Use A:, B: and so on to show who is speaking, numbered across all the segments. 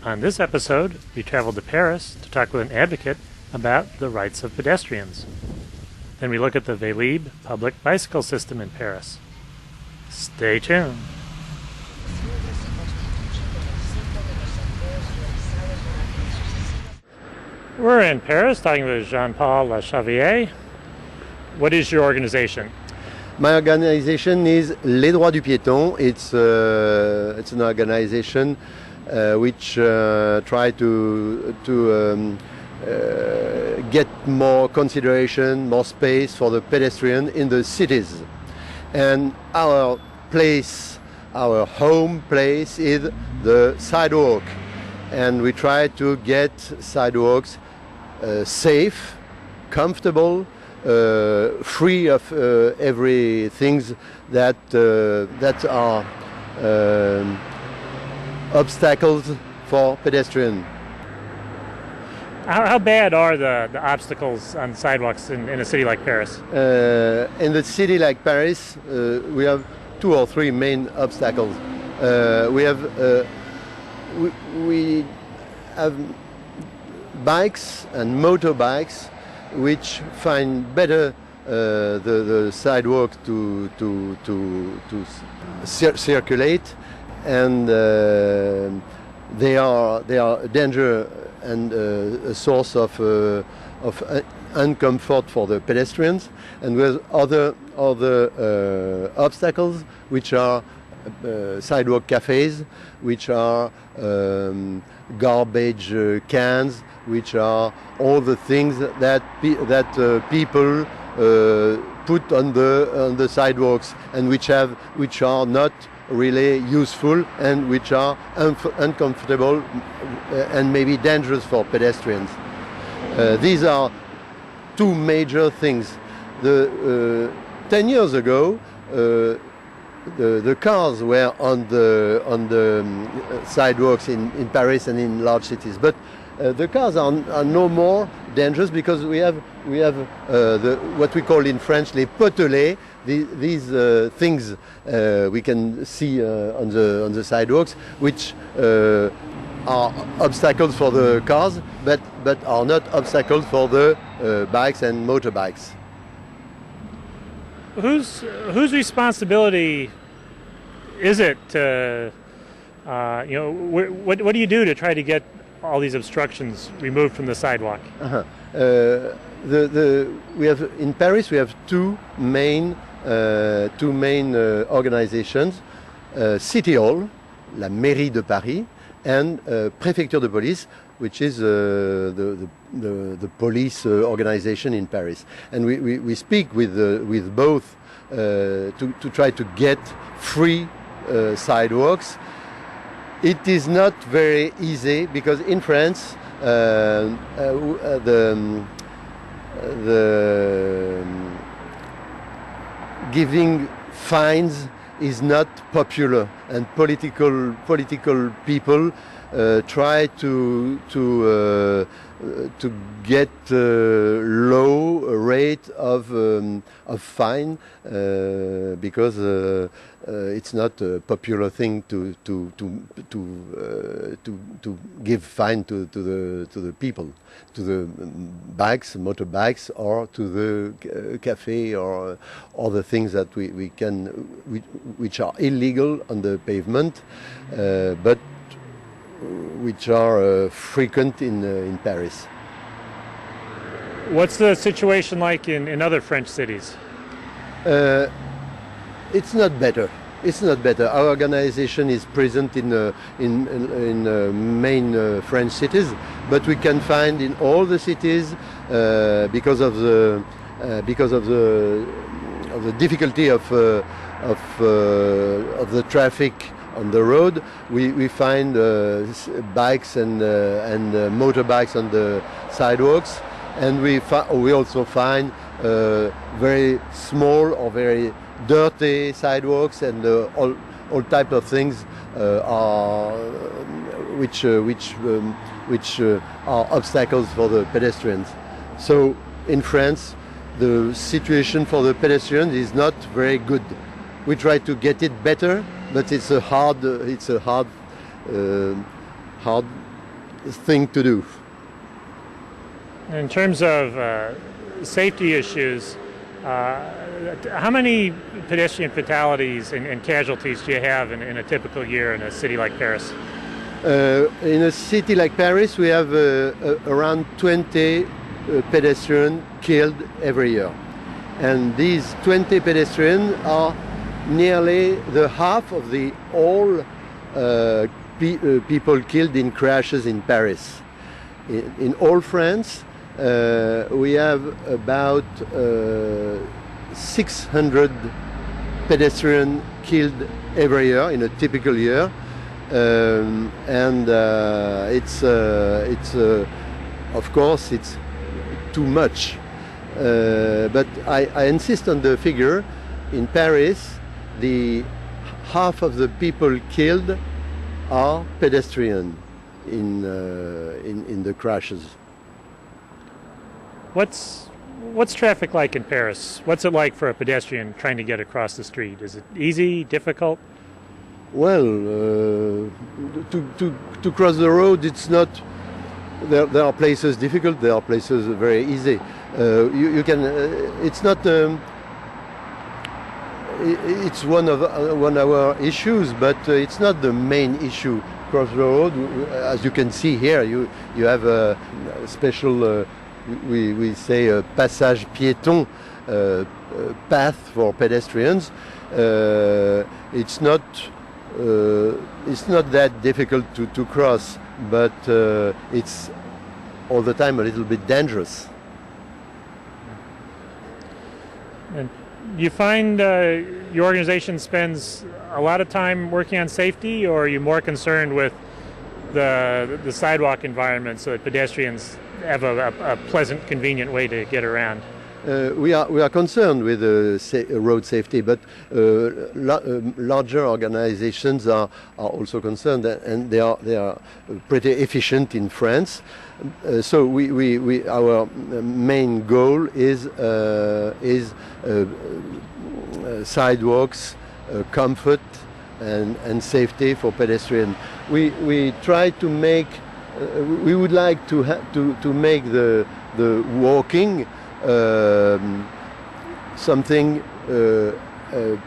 A: On this episode, we traveled to Paris to talk with an advocate about the rights of pedestrians. Then we look at the Velib public bicycle system in Paris. Stay tuned. We're in Paris talking with Jean Paul Lechevalier. What is your organization?
B: My organization is Les Droits du Piéton. It's an organization which try to get more consideration, more space for the pedestrian in the cities. And our home place is the sidewalk. And we try to get sidewalks safe, comfortable, free of everything that are obstacles for pedestrians.
A: How bad are the obstacles on sidewalks in a city like Paris?
B: In the city like Paris, we have 2 or 3 main obstacles. We have bikes and motorbikes which find better the sidewalk to circulate, and they are a danger and a source of uncomfort for the pedestrians. And with other obstacles which are sidewalk cafes, which are garbage cans, which are all the things that people put on the sidewalks, and which are not really useful and which are uncomfortable and maybe dangerous for pedestrians. These are 2 major things. 10 years ago, the cars were on the sidewalks in Paris and in large cities, but the cars are no more dangerous because we have what we call in French les potelets, these things we can see on the sidewalks, which are obstacles for the cars, but are not obstacles for the bikes and motorbikes.
A: Whose responsibility is it to, what do you do to try to get all these obstructions removed from the sidewalk? We have in Paris we have two main organizations: City Hall, la Mairie de Paris, and Préfecture de Police, which is the police organization in Paris. And we speak with both to try to get free sidewalks. It is not very easy because in France the giving fines is not popular, and political people try to get low rate of fine because it's not a popular thing to give fine to the people, to the bikes, motorbikes, or to the cafe or other things that which are illegal on the pavement, but which are frequent in Paris. What's the situation like in other French cities?
B: It's not better. It's not better. Our organization is present in main French cities, but we can find in all the cities because of the difficulty of the traffic on the road. We find bikes and motorbikes on the sidewalks, and we also find very small or very dirty sidewalks, and all type of things which are obstacles for the pedestrians. So in France, the situation for the pedestrians is not very good. We try to get it better, but it's a hard
A: thing to do.
C: In terms of safety issues, how many pedestrian fatalities and casualties do you have in a typical year in a city like Paris?
A: In a city like Paris, we have around 20 pedestrians killed every year. And these 20 pedestrians are nearly the half of the all people killed in crashes in Paris. In all France, we have about 600 pedestrians killed every year in a typical year. Of course, it's too much. But I insist on the figure. In Paris, the half of the people killed are pedestrians in the crashes.
C: What's traffic like in Paris? What's it like for a pedestrian trying to get across the street? Is it easy, difficult?
A: Well, to cross the road, it's not. There are places difficult. There are places very easy. You can. It's not. It's one of our issues, but it's not the main issue. Cross the road, as you can see here, you have a special. We say a passage piéton path for pedestrians. It's not that difficult to cross, but it's all the time a little bit dangerous.
C: And you find your organization spends a lot of time working on safety, or are you more concerned with the sidewalk environment so that pedestrians have a pleasant, convenient way to get around?
A: We are concerned with road safety, but larger organizations are also concerned, and they are pretty efficient in France. So our main goal is sidewalks, comfort, and safety for pedestrians. We try to make. We would like to make the walking something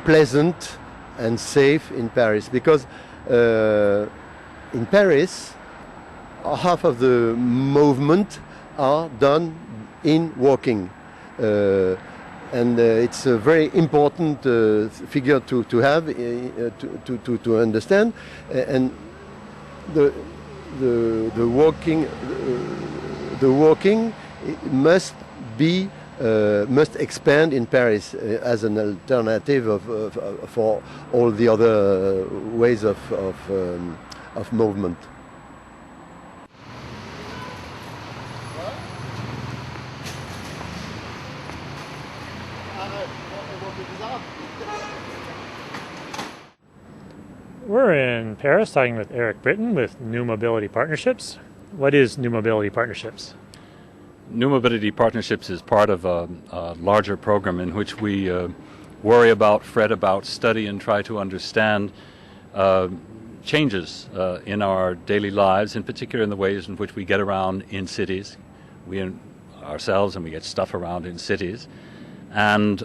A: pleasant and safe in Paris, because in Paris half of the movement are done in walking, and it's a very important figure to have to understand, and the walking must expand in Paris as an alternative for all the other ways of movement.
C: We're in Paris talking with Eric Britton with New Mobility Partnerships. What is New Mobility Partnerships?
D: New Mobility Partnerships is part of a larger program in which we worry about, fret about, study, and try to understand changes in our daily lives, in particular in the ways in which we get around in cities. We ourselves, and we get stuff around in cities. And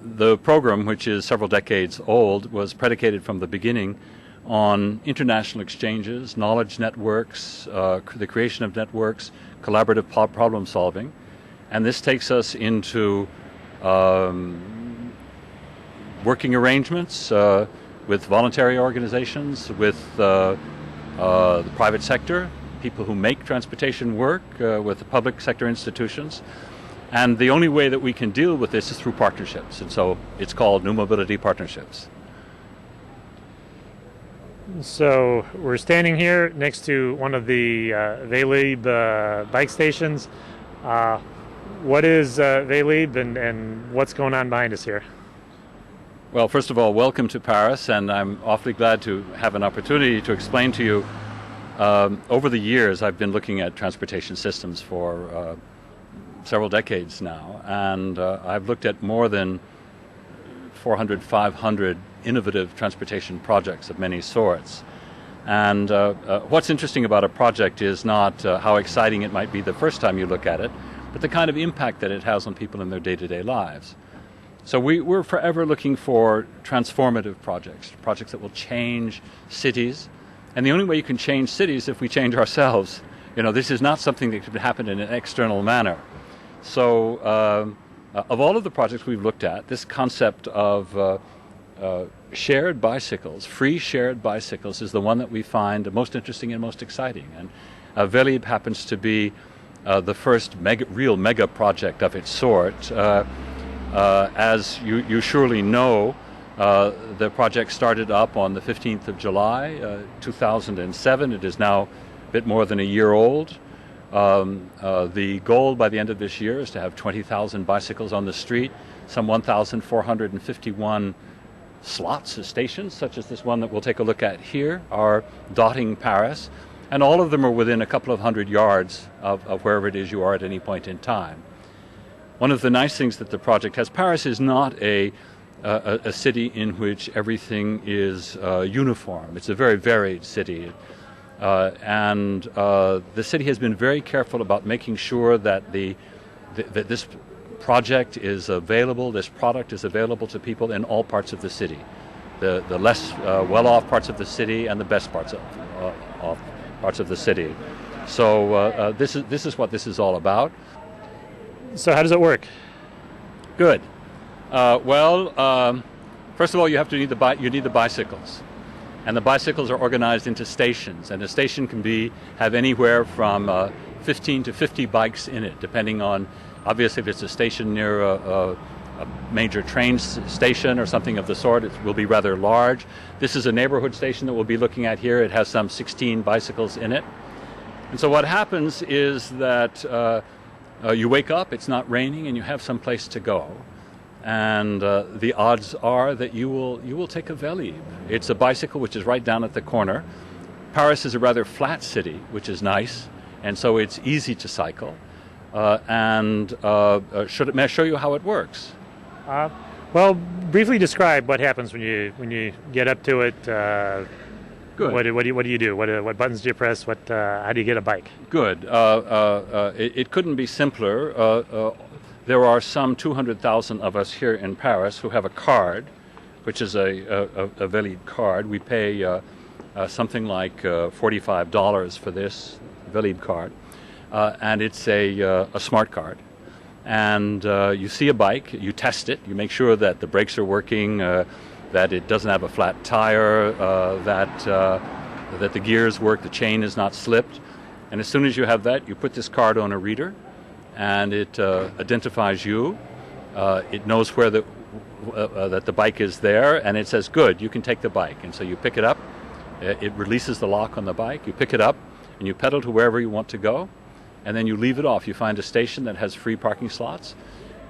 D: the program, which is several decades old, was predicated from the beginning on international exchanges, knowledge networks, the creation of networks, collaborative problem solving. And this takes us into working arrangements with voluntary organizations, with the private sector, people who make transportation work, with the public sector institutions. And the only way that we can deal with this is through partnerships. And so it's called New Mobility Partnerships.
C: So we're standing here next to one of the Velib bike stations. What is Velib, and what's going on behind us here?
D: Well, first of all, welcome to Paris, and I'm awfully glad to have an opportunity to explain to you. Over the years, I've been looking at transportation systems for several decades now, and I've looked at more than 400, 500 innovative transportation projects of many sorts. And what's interesting about a project is not how exciting it might be the first time you look at it, but the kind of impact that it has on people in their day-to-day lives. So we're forever looking for transformative projects that will change cities. And the only way you can change cities is if we change ourselves. This is not something that could happen in an external manner. So of all of the projects we've looked at, this concept of shared bicycles, free shared bicycles, is the one that we find the most interesting and most exciting. And Velib happens to be the first real mega project of its sort. As you surely know, the project started up on the 15th of July, 2007. It is now a bit more than a year old. The goal by the end of this year is to have 20,000 bicycles on the street, some 1,451 slots, stations, such as this one that we'll take a look at here, are dotting Paris, and all of them are within a couple of hundred yards of wherever it is you are at any point in time. One of the nice things that the project has, Paris is not a city in which everything is uniform. It's a very varied city. And the city has been very careful about making sure that that this project is available, this product is available to people in all parts of the city. The less well-off parts of the city and the best parts of the city. So this is what this is all about.
C: So how does it work?
D: Good. First of all, you need the bicycles. And the bicycles are organized into stations, and a station can have anywhere from 15 to 50 bikes in it, depending on, obviously, if it's a station near a major train station or something of the sort, it will be rather large. This is a neighborhood station that we'll be looking at here. It has some 16 bicycles in it. And so what happens is that you wake up, it's not raining, and you have some place to go. And the odds are that you will take a Velib. It's a bicycle which is right down at the corner. Paris is a rather flat city, which is nice, and so it's easy to cycle. May I show you how it works?
C: Well, briefly describe what happens when you get up to it.
D: Good.
C: What do you do? What buttons do you press? How do you get a bike?
D: Good. It couldn't be simpler. There are some 200,000 of us here in Paris who have a card, which is a Velib card. We pay something like $45 for this Velib card, and it's a smart card. And you see a bike, you test it, you make sure that the brakes are working, that it doesn't have a flat tire, that the gears work, the chain is not slipped. And as soon as you have that, you put this card on a reader, and it identifies you. It knows where that the bike is there, and it says, good, you can take the bike. And so you pick it up, it releases the lock on the bike, you pick it up, and you pedal to wherever you want to go, and then you leave it off. You find a station that has free parking slots,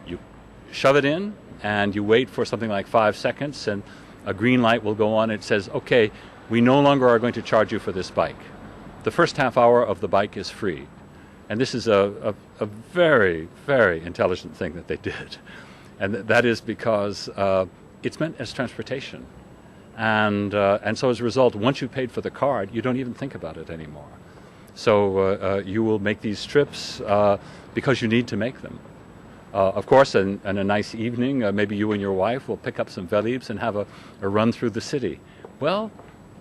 D: you shove it in, and you wait for something like 5 seconds, and a green light will go on. It says, okay, we no longer are going to charge you for this bike. The first half hour of the bike is free. And this is a very, very intelligent thing that they did. And that is because it's meant as transportation. And so as a result, once you've paid for the card, you don't even think about it anymore. So you will make these trips because you need to make them. Of course, in a nice evening, maybe you and your wife will pick up some Velibs and have a run through the city. Well,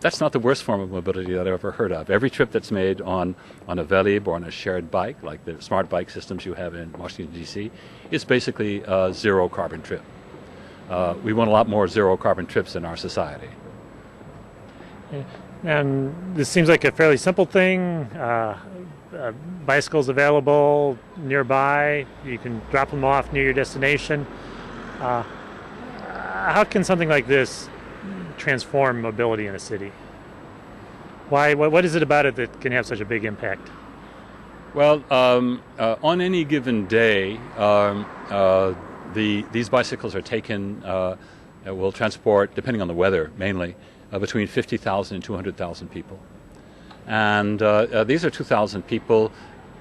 D: that's not the worst form of mobility that I've ever heard of. Every trip that's made on a Velib or on a shared bike, like the smart bike systems you have in Washington, D.C., is basically a zero-carbon trip. We want a lot more zero-carbon trips in our society.
C: Yeah. And this seems like a fairly simple thing. Bicycles available nearby. You can drop them off near your destination. How can something like this transform mobility in a city? Why? What is it about it that can have such a big impact?
D: Well, on any given day, these bicycles are taken, will transport, depending on the weather mainly, between 50,000 and 200,000 people. And these are 2,000 people,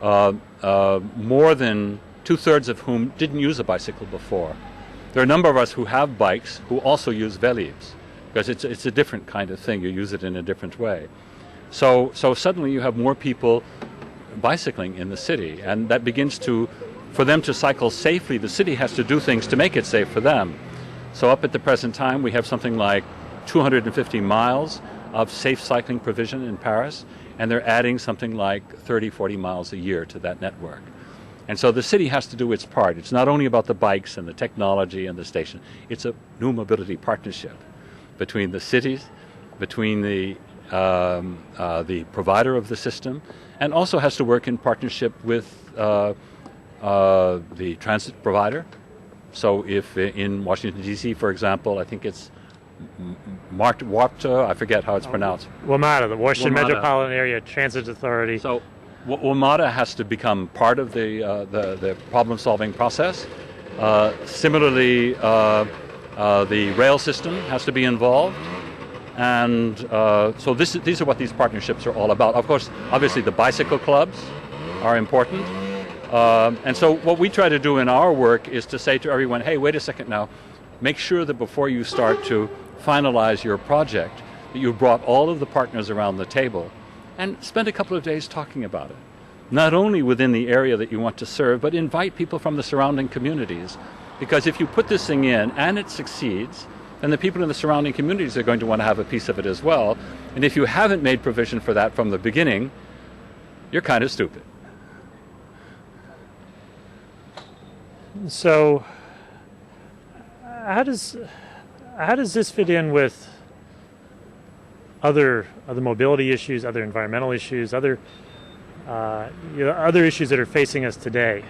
D: more than two-thirds of whom didn't use a bicycle before. There are a number of us who have bikes who also use Velibs, because it's a different kind of thing. You use it in a different way. So suddenly you have more people bicycling in the city, and that begins to, for them to cycle safely, the city has to do things to make it safe for them. So up at the present time, we have something like 250 miles of safe cycling provision in Paris, and they're adding something like 30, 40 miles a year to that network. And so the city has to do its part. It's not only about the bikes and the technology and the station. It's a new mobility partnership between the cities, between the provider of the system, and also has to work in partnership with the transit provider. So if in Washington, D.C., for example, I think it's WMATA, I forget how it's pronounced.
C: WMATA, the Washington
D: WMATA.
C: Metropolitan Area Transit Authority.
D: So WMATA has to become part of the problem-solving process. Similarly, the rail system has to be involved. And so these are what these partnerships are all about. Of course, obviously the bicycle clubs are important. And so what we try to do in our work is to say to everyone, hey, wait a second now, make sure that before you start to finalize your project, that you've brought all of the partners around the table and spend a couple of days talking about it. Not only within the area that you want to serve, but invite people from the surrounding communities. Because if you put this thing in and it succeeds, then the people in the surrounding communities are going to want to have a piece of it as well. And if you haven't made provision for that from the beginning, you're kind of stupid.
C: So how does this fit in with other mobility issues, other environmental issues, other issues that are facing us today?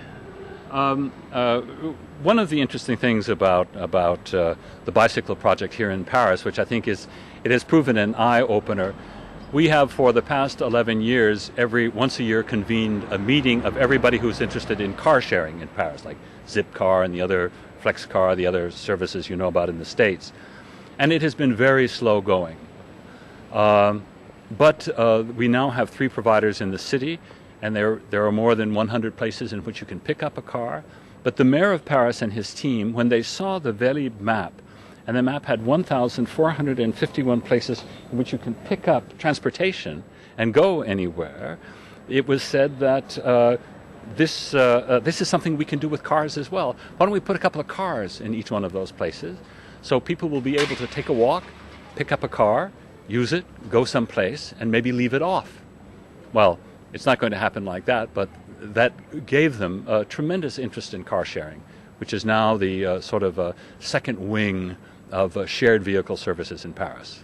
D: One of the interesting things about the bicycle project here in Paris, which I think it has proven an eye-opener, we have for the past 11 years, once a year convened a meeting of everybody who's interested in car sharing in Paris, like Zipcar and the other FlexCar, the other services you know about in the States. And it has been very slow going. But we now have 3 providers in the city, and there are more than 100 places in which you can pick up a car. But the mayor of Paris and his team, when they saw the Velib map, and the map had 1,451 places in which you can pick up transportation and go anywhere, it was said that this is something we can do with cars as well. Why don't we put a couple of cars in each one of those places so people will be able to take a walk, pick up a car, use it, go someplace, and maybe leave it off. Well, it's not going to happen like that, but that gave them a tremendous interest in car sharing, which is now the sort of second wing of shared vehicle services in Paris.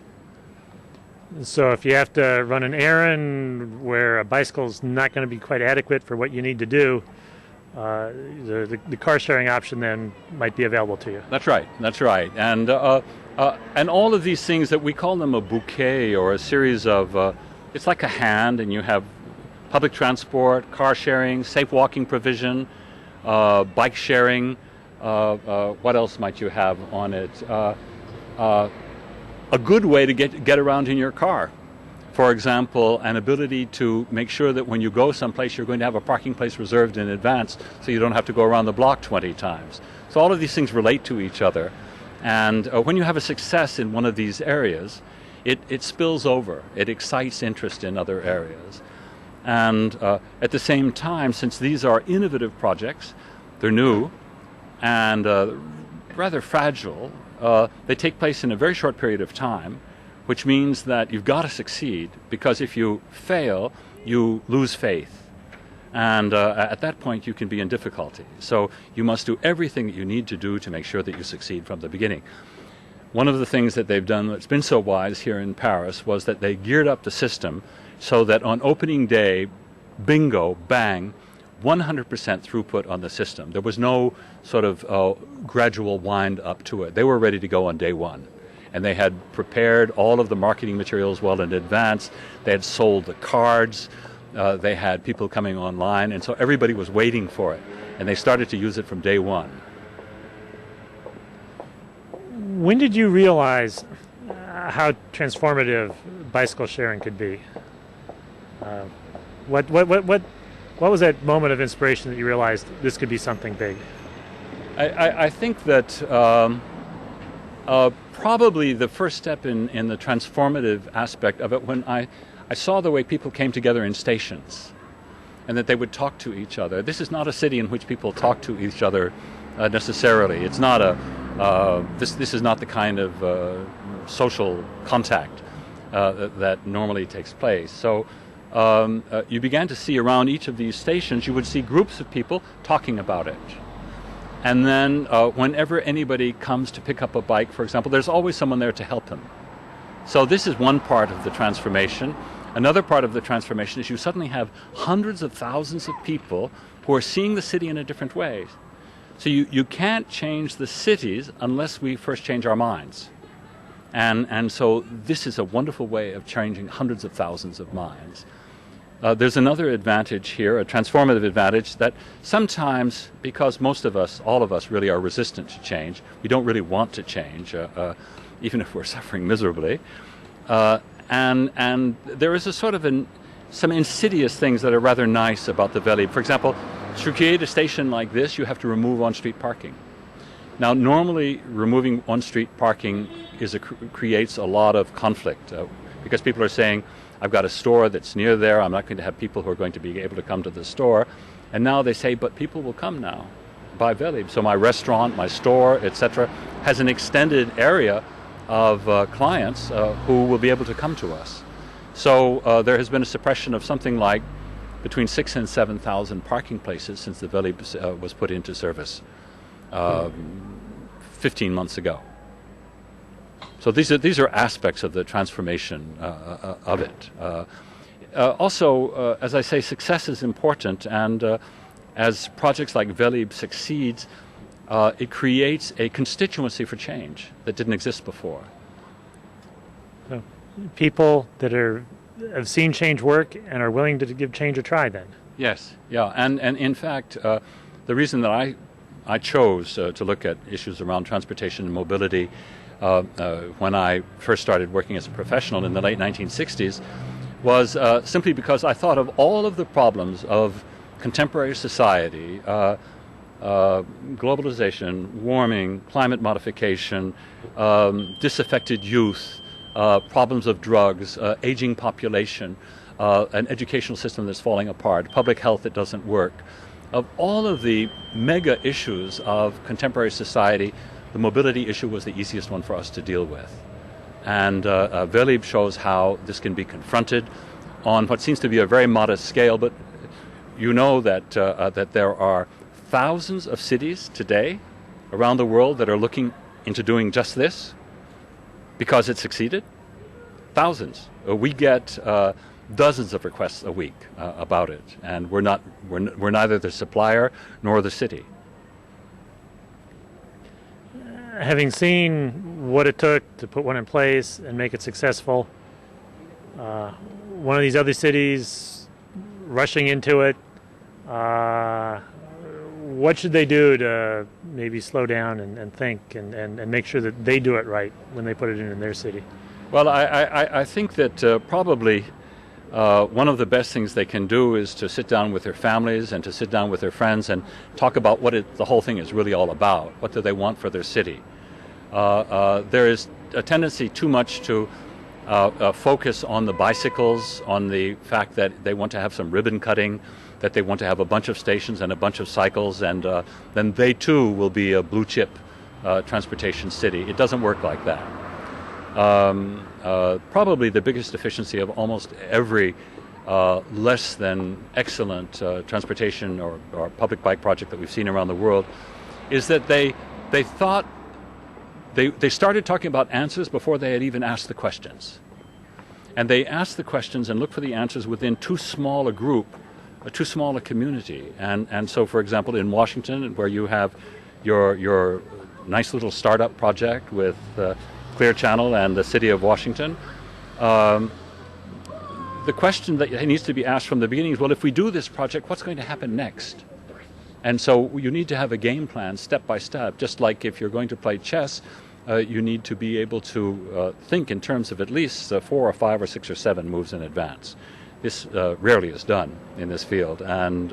C: So if you have to run an errand where a bicycle's not going to be quite adequate for what you need to do, the car sharing option then might be available to you.
D: That's right. And all of these things that we call them a bouquet or a series of, it's like a hand, and you have public transport, car sharing, safe walking provision, bike sharing. What else might you have on it? A good way to get around in your car. For example, an ability to make sure that when you go someplace, you're going to have a parking place reserved in advance so you don't have to go around the block 20 times. So all of these things relate to each other. And when you have a success in one of these areas, it spills over. It excites interest in other areas. And at the same time, since these are innovative projects, they're new and rather fragile, they take place in a very short period of time, which means that you've got to succeed, because if you fail, you lose faith. And at that point, you can be in difficulty. So you must do everything that you need to do to make sure that you succeed from the beginning. One of the things that they've done that's been so wise here in Paris was that they geared up the system so that on opening day, bingo, bang, 100% throughput on the system. There was no sort of gradual wind up to it. They were ready to go on day one. And they had prepared all of the marketing materials well in advance. They had sold the cards. They had people coming online. And so everybody was waiting for it. And they started to use it from day one.
C: When did you realize how transformative bicycle sharing could be? What was that moment of inspiration that you realized this could be something big?
D: I think that probably the first step in the transformative aspect of it, when I I saw the way people came together in stations and that they would talk to each other. This is not a city in which people talk to each other necessarily. It's not this is not the kind of social contact that normally takes place. So you began to see around each of these stations, you would see groups of people talking about it. And then whenever anybody comes to pick up a bike, for example, there's always someone there to help him. So this is one part of the transformation. Another part of the transformation is you suddenly have hundreds of thousands of people who are seeing the city in a different way. So you can't change the cities unless we first change our minds. And so this is a wonderful way of changing hundreds of thousands of minds. There's another advantage here, a transformative advantage, that sometimes, because most of us, all of us really are resistant to change, we don't really want to change, even if we're suffering miserably. And there is a sort of some insidious things that are rather nice about the Velib. For example, to create a station like this, you have to remove on-street parking. Now, normally, removing on-street parking creates a lot of conflict because people are saying, I've got a store that's near there, I'm not going to have people who are going to be able to come to the store. And now they say, but people will come now by Velib. So my restaurant, my store, etc., has an extended area of clients who will be able to come to us. So there has been a suppression of something like between 6,000 and 7,000 parking places since the Velib was put into service 15 months ago. So these are aspects of the transformation of it. Also, as I say, success is important, and as projects like Velib succeeds, it creates a constituency for change that didn't exist before.
C: So people that have seen change work and are willing to give change a try then.
D: Yes, yeah, and in fact, the reason that I chose to look at issues around transportation and mobility when I first started working as a professional in the late 1960s was simply because I thought of all of the problems of contemporary society, globalization, warming, climate modification, disaffected youth, problems of drugs, aging population, an educational system that's falling apart, public health that doesn't work. Of all of the mega issues of contemporary society, the mobility issue was the easiest one for us to deal with. And Velib shows how this can be confronted on what seems to be a very modest scale, but you know that there are thousands of cities today around the world that are looking into doing just this because it succeeded. Thousands. We get dozens of requests a week about it, and we're neither the supplier nor the city.
C: Having seen what it took to put one in place and make it successful, one of these other cities rushing into it, what should they do to maybe slow down and think and make sure that they do it right when they put it in their city?
D: Well, I think that probably one of the best things they can do is to sit down with their families and to sit down with their friends and talk about what the whole thing is really all about. What do they want for their city? There is a tendency too much to focus on the bicycles, on the fact that they want to have some ribbon cutting, that they want to have a bunch of stations and a bunch of cycles, and then they too will be a blue chip transportation city. It doesn't work like that. Probably the biggest deficiency of almost every less than excellent transportation or public bike project that we've seen around the world is that they thought they started talking about answers before they had even asked the questions. And they asked the questions and looked for the answers within too small a group, too small a community. And so, for example, in Washington, where you have your nice little startup project with Clear Channel and the city of Washington, the question that needs to be asked from the beginning is, well, if we do this project, what's going to happen next? And so you need to have a game plan step by step, just like if you're going to play chess, you need to be able to think in terms of at least 4 or 5 or 6 or 7 moves in advance. This rarely is done in this field, and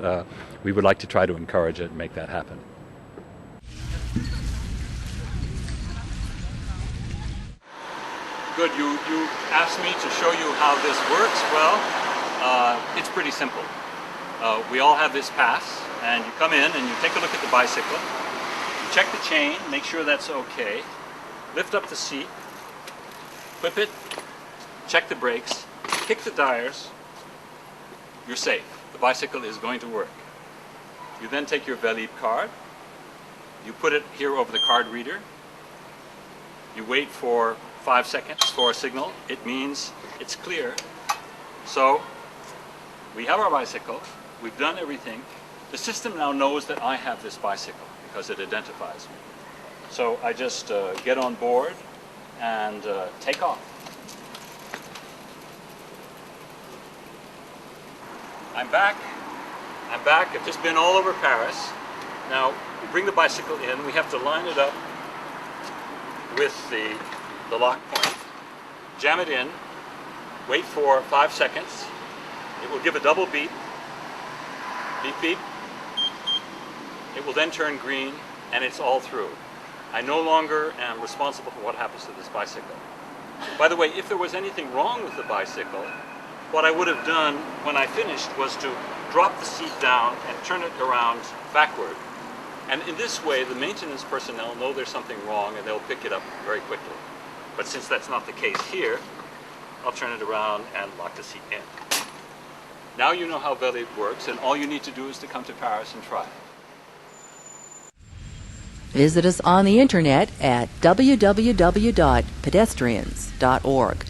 D: we would like to try to encourage it and make that happen. Good. You asked me to show you how this works. Well, it's pretty simple. We all have this pass, and you come in and you take a look at the bicycle. You check the chain, make sure that's okay. Lift up the seat, whip it, check the brakes, kick the tires. You're safe. The bicycle is going to work. You then take your Velib card. You put it here over the card reader. You wait for 5 seconds for a signal. It means it's clear. So we have our bicycle. We've done everything. The system now knows that I have this bicycle because it identifies me. So I just get on board and take off. I'm back. I've just been all over Paris. Now, we bring the bicycle in. We have to line it up with the lock point. Jam it in. Wait for 5 seconds. It will give a double beep. Beep, beep. It will then turn green, and it's all through. I no longer am responsible for what happens to this bicycle. By the way, if there was anything wrong with the bicycle, what I would have done when I finished was to drop the seat down and turn it around backward. And in this way, the maintenance personnel know there's something wrong and they'll pick it up very quickly. But since that's not the case here, I'll turn it around and lock the seat in. Now you know how Velib works, and all you need to do is to come to Paris and try it.
E: Visit us on the internet at www.pedestrians.org.